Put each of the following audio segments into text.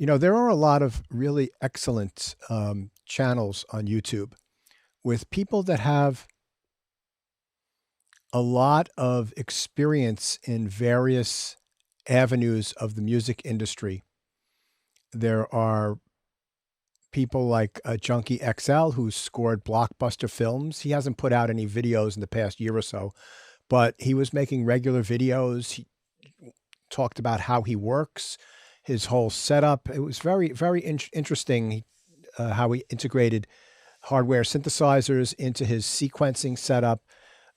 There are a lot of really excellent channels on YouTube with people that have a lot of experience in various avenues of the music industry. There are people like Junkie XL who scored blockbuster films. He hasn't put out any videos in the past year or so, but he was making regular videos. He talked about how he works, his whole setup. It was very, very interesting how he integrated hardware synthesizers into his sequencing setup,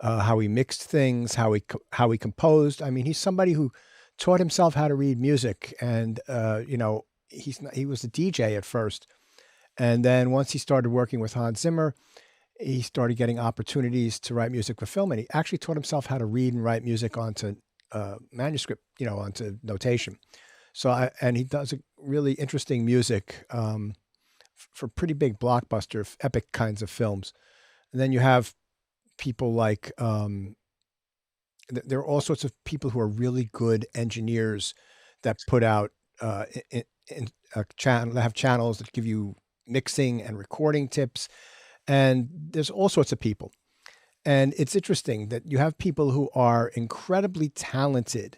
how he mixed things, how he composed. I mean, he's somebody who taught himself how to read music, and he was a DJ at first, and then once he started working with Hans Zimmer, he started getting opportunities to write music for film, and he actually taught himself how to read and write music onto manuscript, onto notation. And he does a really interesting music for pretty big blockbuster, epic kinds of films. And then you have people like there are all sorts of people who are really good engineers that put out in a channel, that have channels that give you mixing and recording tips. And there's all sorts of people. And it's interesting that you have people who are incredibly talented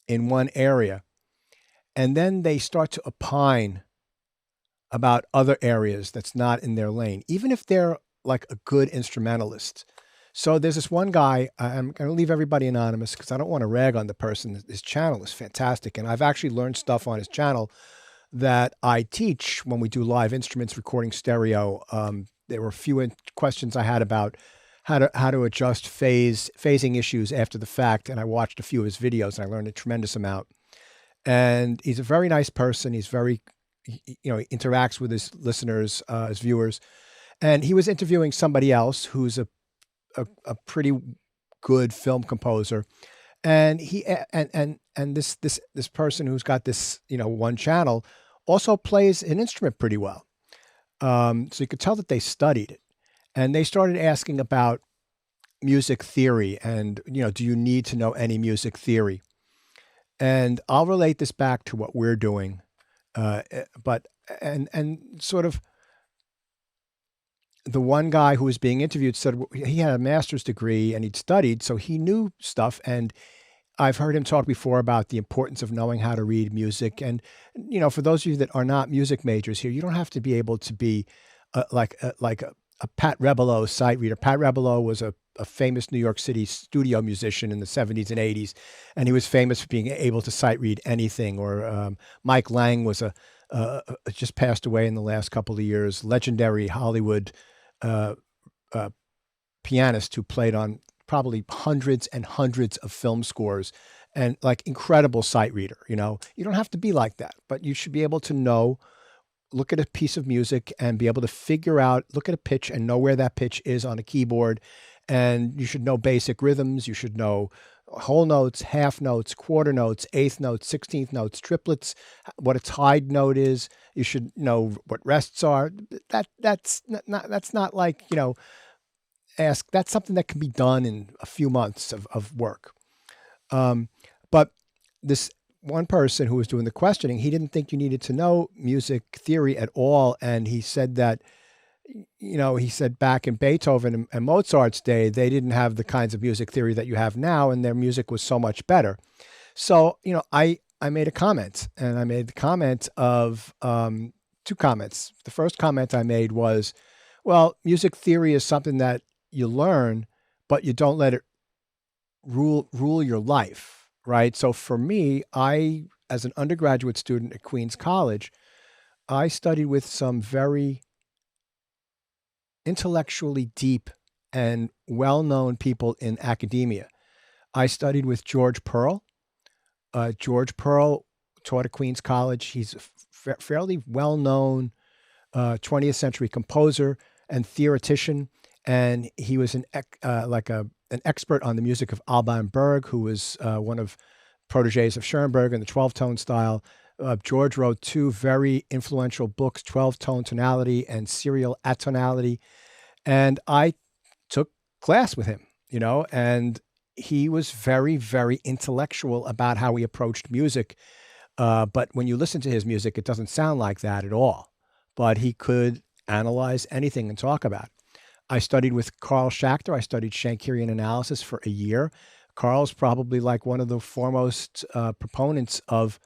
in one area, and then they start to opine about other areas that's not in their lane, even if they're like a good instrumentalist. So there's this one guy, I'm going to leave everybody anonymous because I don't want to rag on the person. His channel is fantastic. And I've actually learned stuff on his channel that I teach when we do live instruments recording stereo. There were a few questions I had about how to adjust phasing issues after the fact. And I watched a few of his videos and I learned a tremendous amount. And he's a very nice person. He's very, he interacts with his listeners, his viewers. And he was interviewing somebody else who's a pretty good film composer. And this person who's got this, one channel also plays an instrument pretty well. So you could tell that they studied it, and they started asking about music theory and, do you need to know any music theory? And I'll relate this back to what we're doing. But sort of the one guy who was being interviewed said he had a master's degree and he'd studied, so he knew stuff. And I've heard him talk before about the importance of knowing how to read music. And, for those of you that are not music majors here, you don't have to be able to be like a Pat Rebolo sight reader. Pat Rebolo was a famous New York City studio musician in the 70s and 80s, and he was famous for being able to sight read anything. Or Mike Lang was just passed away in the last couple of years, legendary Hollywood pianist who played on probably hundreds and hundreds of film scores, and like incredible sight reader. You don't have to be like that, but you should be able to look at a piece of music and be able to look at a pitch and know where that pitch is on a keyboard. And you should know basic rhythms. You should know whole notes, half notes, quarter notes, eighth notes, 16th notes, triplets, what a tied note is. You should know what rests are. That's not like, that's something that can be done in a few months of work. But this one person who was doing the questioning, he didn't think you needed to know music theory at all. And he said that, he said back in Beethoven and Mozart's day, they didn't have the kinds of music theory that you have now, and their music was so much better. So, I made a comment, and I made the comment of two comments. The first comment I made was, well, music theory is something that you learn, but you don't let it rule your life, right? So for me, as an undergraduate student at Queens College, I studied with some very intellectually deep and well-known people in academia. I studied with George Pearl. George Pearl taught at Queens College. He's a fairly well-known 20th century composer and theoretician, and he was an expert on the music of Alban Berg, who was one of proteges of Schoenberg in the 12-tone style. George wrote two very influential books, 12-tone tonality and serial atonality. And I took class with him, and he was very, very intellectual about how he approached music. But when you listen to his music, it doesn't sound like that at all. But he could analyze anything and talk about it. I studied with Carl Schachter. I studied Shankerian analysis for a year. Carl's probably like one of the foremost proponents of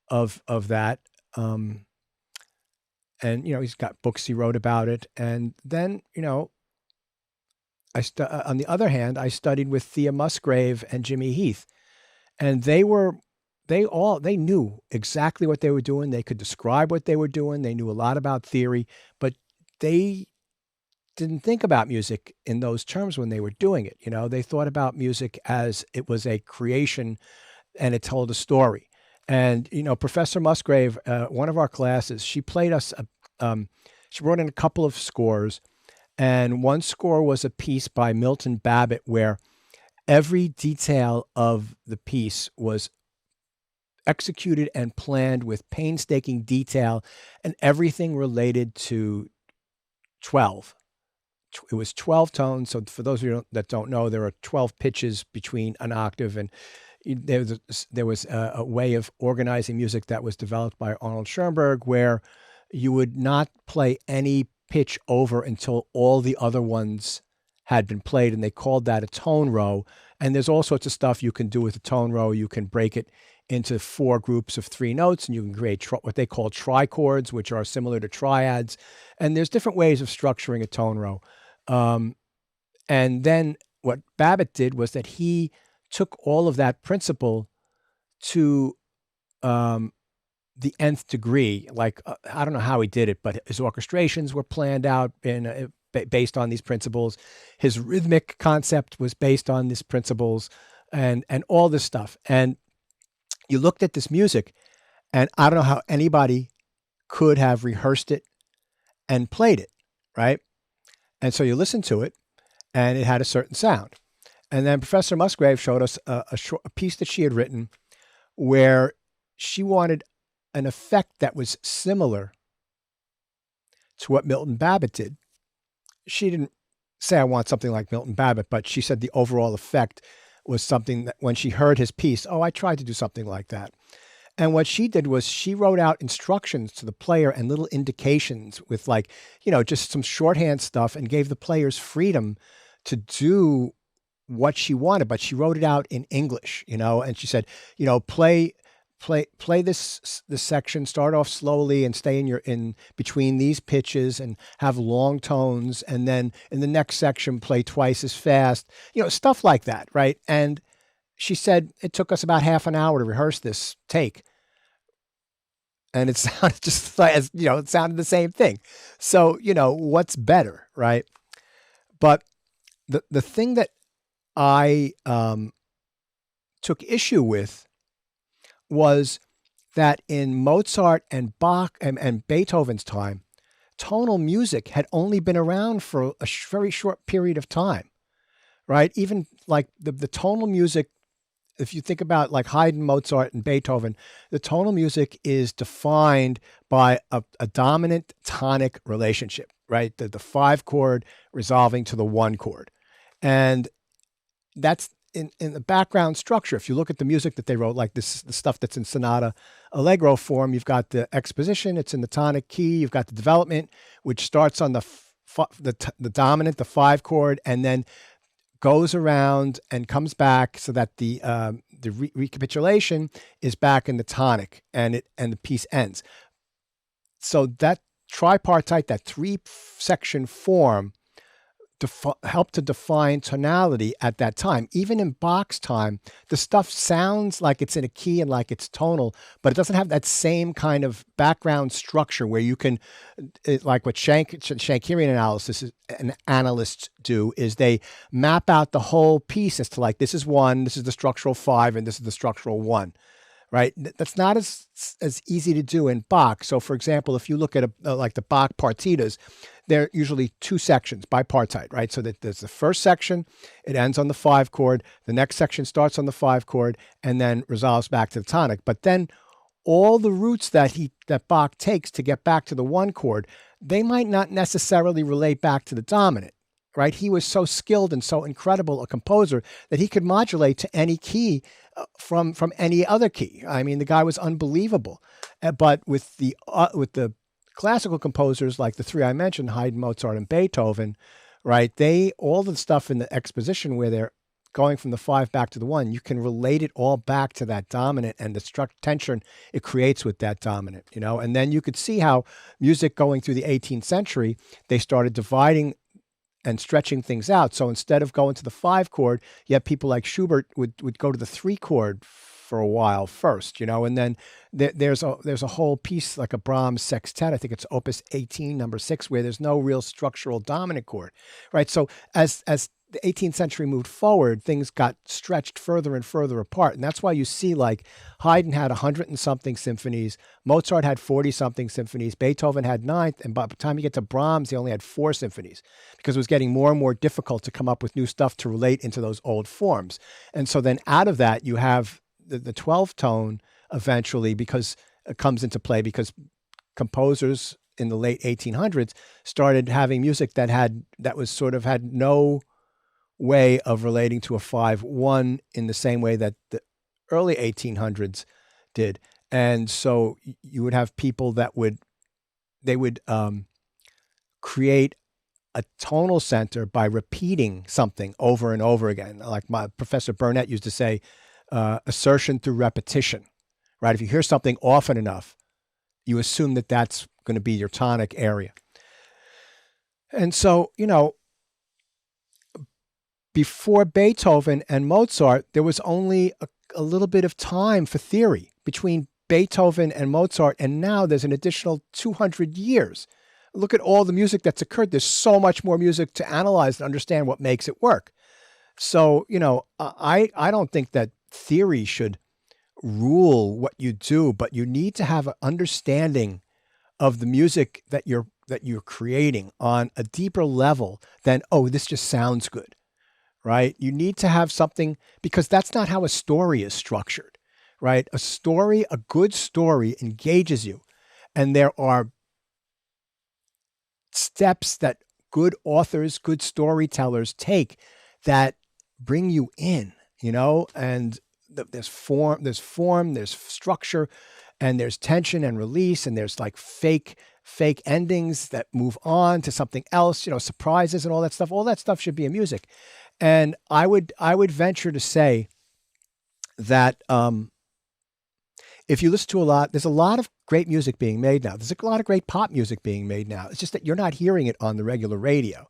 that. And he's got books he wrote about it. And then on the other hand, I studied with Thea Musgrave and Jimmy Heath, and they knew exactly what they were doing. They could describe what they were doing. They knew a lot about theory, but they didn't think about music in those terms when they were doing it. They thought about music as it was a creation and it told a story. And, Professor Musgrave, one of our classes, she played us, she brought in a couple of scores, and one score was a piece by Milton Babbitt where every detail of the piece was executed and planned with painstaking detail, and everything related to 12. It was 12 tones. So for those of you that don't know, there are 12 pitches between an octave, and there was a way of organizing music that was developed by Arnold Schoenberg where you would not play any pitch over until all the other ones had been played, and they called that a tone row. And there's all sorts of stuff you can do with a tone row. You can break it into 4 groups of 3 notes, and you can create what they call trichords, which are similar to triads. And there's different ways of structuring a tone row. And then what Babbitt did was that he took all of that principle to the nth degree. Like, I don't know how he did it, but his orchestrations were planned out based on these principles. His rhythmic concept was based on these principles, and all this stuff. And you looked at this music, and I don't know how anybody could have rehearsed it and played it, right? And so you listen to it, and it had a certain sound. And then Professor Musgrave showed us a piece that she had written where she wanted an effect that was similar to what Milton Babbitt did. She didn't say, I want something like Milton Babbitt, but she said the overall effect was something that when she heard his piece, I tried to do something like that. And what she did was she wrote out instructions to the player and little indications with just some shorthand stuff, and gave the players freedom to do what she wanted, but she wrote it out in English, and she said, play this section, start off slowly and stay in between these pitches and have long tones. And then in the next section, play twice as fast, stuff like that. Right. And she said it took us about half an hour to rehearse this take. And it sounded just like, it sounded the same thing. So, what's better, right? But the thing that I took issue with was that in Mozart and Bach and Beethoven's time, tonal music had only been around for a very short period of time, right? Even like the tonal music, if you think about like Haydn, Mozart, and Beethoven, the tonal music is defined by a dominant tonic relationship, right? The 5 chord resolving to the 1 chord. And that's in the background structure. If you look at the music that they wrote, like the stuff that's in sonata allegro form, you've got the exposition, it's in the tonic key. You've got the development, which starts on the dominant, the 5 chord, and then goes around and comes back so that the recapitulation is back in the tonic, and the piece ends. So that tripartite, that 3-section form, helped to define tonality at that time. Even in Bach's time, the stuff sounds like it's in a key and like it's tonal, but it doesn't have that same kind of background structure where you can, like what Shankerian analysis and analysts do, is they map out the whole piece as to like, this is 1, this is the structural 5, and this is the structural 1. Right? That's not as easy to do in Bach. So, for example, if you look at like the Bach partitas, they're usually 2 sections bipartite, right? So that there's the first section, it ends on the 5 chord. The next section starts on the 5 chord and then resolves back to the tonic. But then all the routes that Bach takes to get back to the 1 chord, they might not necessarily relate back to the dominant. Right? He was so skilled and so incredible a composer that he could modulate to any key from any other key. I mean, the guy was unbelievable. But with the classical composers like the three I mentioned, Haydn, Mozart, and Beethoven, right? They all the stuff in the exposition where they're going from the five back to the one, you can relate it all back to that dominant and the tension it creates with that dominant, you know. And then you could see how music going through the 18th century, they started dividing and stretching things out. So instead of going to the five chord, you have people like Schubert would go to the three chord for a while first, you know, and then there's a whole piece like a Brahms sextet. I think it's Opus 18, number 6, where there's no real structural dominant chord, right? So as the 18th century moved forward, things got stretched further and further apart. And that's why you see like Haydn had 100 and something symphonies, Mozart had 40 something symphonies, Beethoven had 9th, and by the time you get to Brahms, he only had 4 symphonies because it was getting more and more difficult to come up with new stuff to relate into those old forms. And so then out of that, you have the 12th tone eventually because it comes into play because composers in the late 1800s started having music that was sort of had no way of relating to a 5/1 in the same way that the early 1800s did. And so you would have people that would create a tonal center by repeating something over and over again. Like my Professor Burnett used to say, assertion through repetition, right? If you hear something often enough, you assume that that's going to be your tonic area. And so, you know, before Beethoven and Mozart, there was only a little bit of time for theory between Beethoven and Mozart, and now there's an additional 200 years. Look at all the music that's occurred. There's so much more music to analyze and understand what makes it work. So, you know, I don't think that theory should rule what you do, but you need to have an understanding of the music that you're creating on a deeper level than, oh, this just sounds good. Right? You need to have something because that's not how a story is structured, right? A good story engages you. And there are steps that good authors, good storytellers take that bring you in, you know, and there's form, there's structure, and there's tension and release, and there's like fake endings that move on to something else, you know, surprises and all that stuff. All that stuff should be in music. And I would venture to say that if you listen to there's a lot of great music being made now. There's a lot of great pop music being made now. It's just that you're not hearing it on the regular radio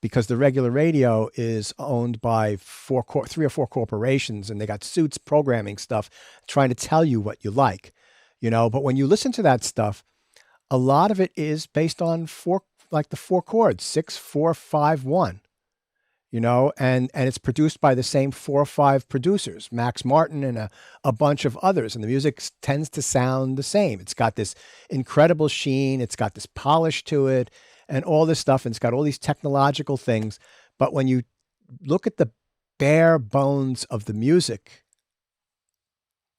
because the regular radio is owned by 3 or 4 corporations, and they got suits programming stuff, trying to tell you what you like, you know. But when you listen to that stuff, a lot of it is based on the 4 chords, 6, 4, 5, 1. You know, and it's produced by the same 4 or 5 producers, Max Martin and a bunch of others. And the music tends to sound the same. It's got this incredible sheen. It's got this polish to it and all this stuff. And it's got all these technological things. But when you look at the bare bones of the music,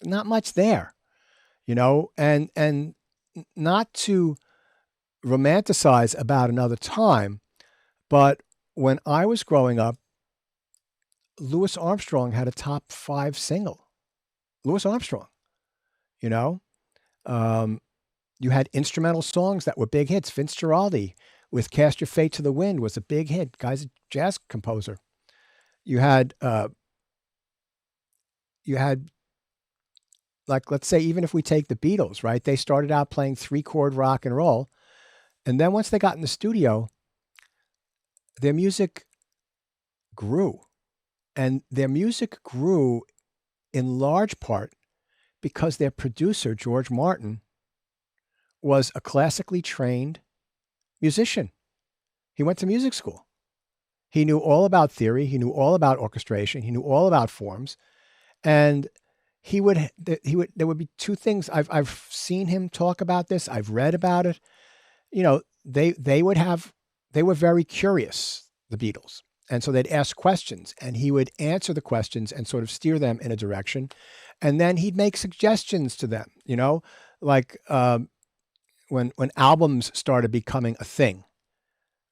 not much there, you know, and not to romanticize about another time, but when I was growing up, Louis Armstrong had a top 5 single. Louis Armstrong, you know, you had instrumental songs that were big hits. Vince Guaraldi with "Cast Your Fate to the Wind" was a big hit. Guy's a jazz composer. You had like, let's say, even if we take the Beatles, right? They started out playing 3-chord rock and roll, and then once they got in the studio, their music grew. And their music grew in large part because their producer, George Martin, was a classically trained musician. He went to music school. He knew all about theory. He knew all about orchestration. He knew all about forms. And there would be 2 things. I've seen him talk about this. I've read about it. You know, they were very curious, the Beatles. And so they'd ask questions, and he would answer the questions and sort of steer them in a direction. And then he'd make suggestions to them, you know, like when albums started becoming a thing,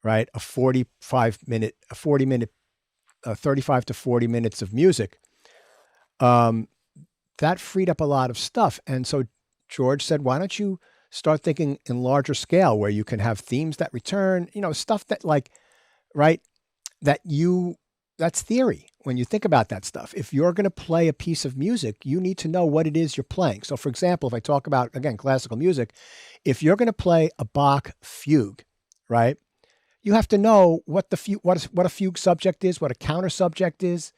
right? 35 to 40 minutes of music. that freed up a lot of stuff. And so George said, why don't you start thinking in larger scale where you can have themes that return, stuff that like, right, that's theory. When you think about that stuff, if you're going to play a piece of music, you need to know what it is you're playing. So for example, if I talk about, again, classical music, if you're going to play a Bach fugue, right, you have to know what what a fugue subject is, what a counter subject is,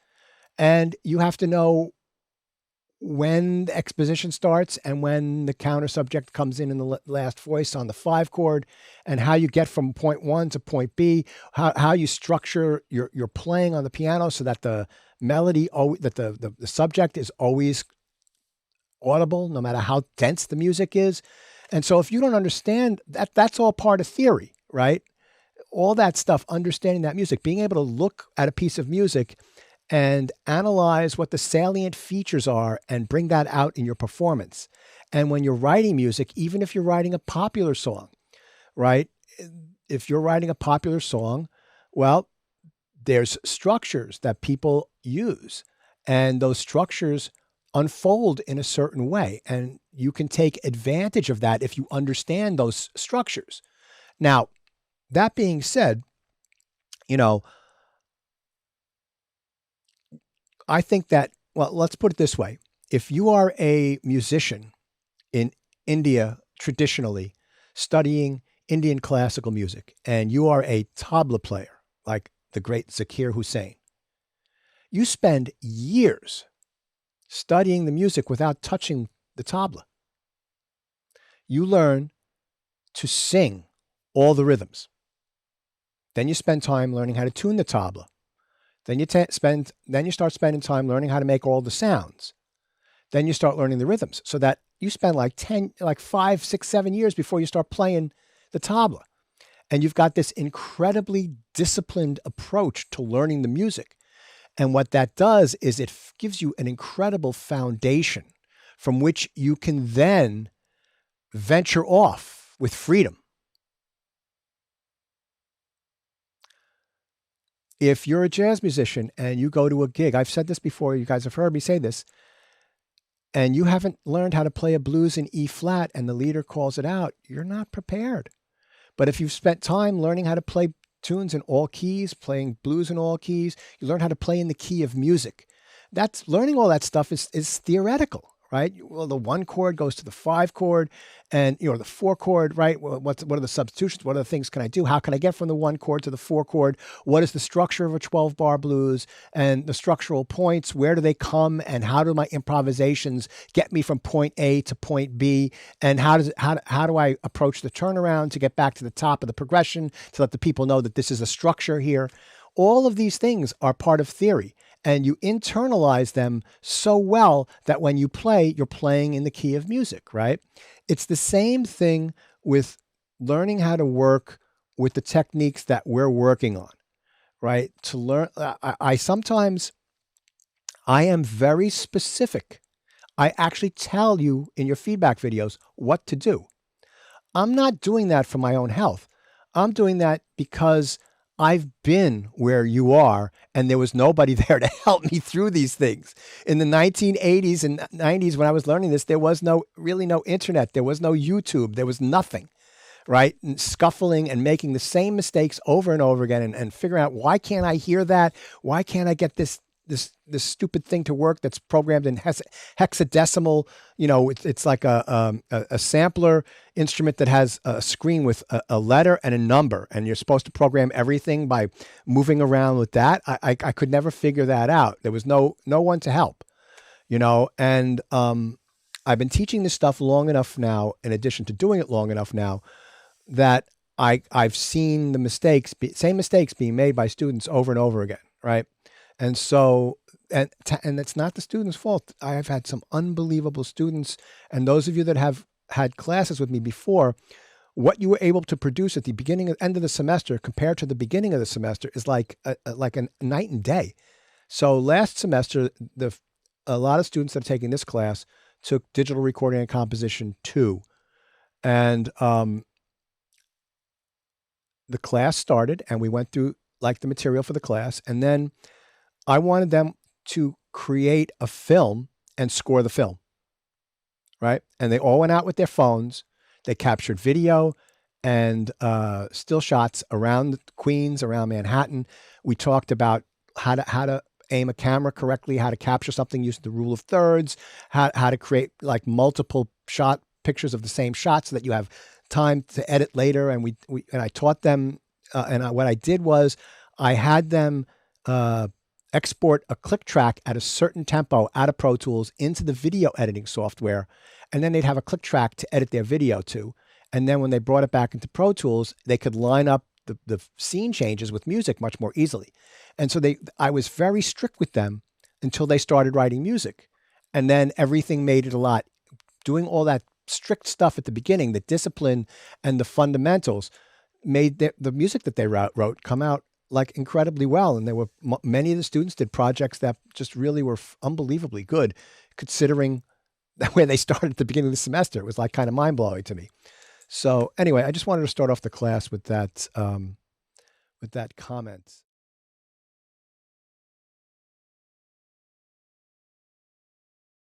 and you have to know when the exposition starts and when the counter subject comes in the last voice on the 5 chord, and how you get from point 1 to point B, how you structure your playing on the piano so that the melody, that the subject is always audible no matter how dense the music is. And so if you don't understand that, that's all part of theory, right? All that stuff, understanding that music, being able to look at a piece of music and analyze what the salient features are and bring that out in your performance. And when you're writing music, even if you're writing a popular song, right? If you're writing a popular song, well, there's structures that people use, and those structures unfold in a certain way. And you can take advantage of that if you understand those structures. Now, that being said, I think that, well, let's put it this way. If you are a musician in India, traditionally studying Indian classical music, and you are a tabla player, like the great Zakir Hussain, you spend years studying the music without touching the tabla. You learn to sing all the rhythms. Then you spend time learning how to tune the tabla. Then you start spending time learning how to make all the sounds. Then you start learning the rhythms, so that you spend like 5, 6, 7 years before you start playing the tabla. And you've got this incredibly disciplined approach to learning the music. And what that does is it gives you an incredible foundation from which you can then venture off with freedom. If you're a jazz musician and you go to a gig, I've said this before, you guys have heard me say this, and you haven't learned how to play a blues in E flat and the leader calls it out, you're not prepared. But if you've spent time learning how to play tunes in all keys, playing blues in all keys, you learn how to play in the key of music. That's learning all that stuff is theoretical, right? Well, the 1 chord goes to the 5 chord, and the 4 chord, right? What are the substitutions? What other things can I do? How can I get from the 1 chord to the 4 chord? What is the structure of a 12-bar blues and the structural points? Where do they come? And how do my improvisations get me from point A to point B? And how do I approach the turnaround to get back to the top of the progression to let the people know that this is a structure here? All of these things are part of theory. And you internalize them so well that when you play, you're playing in the key of music, right? It's the same thing with learning how to work with the techniques that we're working on, right? To learn, I sometimes, I am very specific. I actually tell you in your feedback videos what to do. I'm not doing that for my own health. I'm doing that because I've been where you are, and there was nobody there to help me through these things. In the 1980s and 90s, when I was learning this, there was really no internet. There was no YouTube. There was nothing, right? And scuffling and making the same mistakes over and over again, and figuring out, why can't I hear that? Why can't I get this stupid thing to work that's programmed in hexadecimal? It's like a sampler instrument that has a screen with a letter and a number, and you're supposed to program everything by moving around with that. I could never figure that out. There was no one to help, and I've been teaching this stuff long enough now, in addition to doing it long enough now, that I've seen the same mistakes being made by students over and over again, right? And so, and it's not the student's fault. I have had some unbelievable students, and those of you that have had classes with me before, what you were able to produce at the beginning and end of the semester compared to the beginning of the semester is like a night and day. So last semester, a lot of students that are taking this class took digital recording and composition 2, and the class started, and we went through like the material for the class, and then I wanted them to create a film and score the film, right? And they all went out with their phones. They captured video and still shots around Queens, around Manhattan. We talked about how to aim a camera correctly, how to capture something using the rule of thirds, how to create like multiple shot pictures of the same shot so that you have time to edit later. And I taught them, what I did was I had them export a click track at a certain tempo out of Pro Tools into the video editing software, and then they'd have a click track to edit their video to. And then when they brought it back into Pro Tools, they could line up the scene changes with music much more easily. And so I was very strict with them until they started writing music. And then everything made it a lot. Doing all that strict stuff at the beginning, the discipline and the fundamentals made the music that they wrote come out like incredibly well. And there were many of the students did projects that just really were unbelievably good, considering where they started at the beginning of the semester. It was like kind of mind blowing to me. So anyway, I just wanted to start off the class with that comment.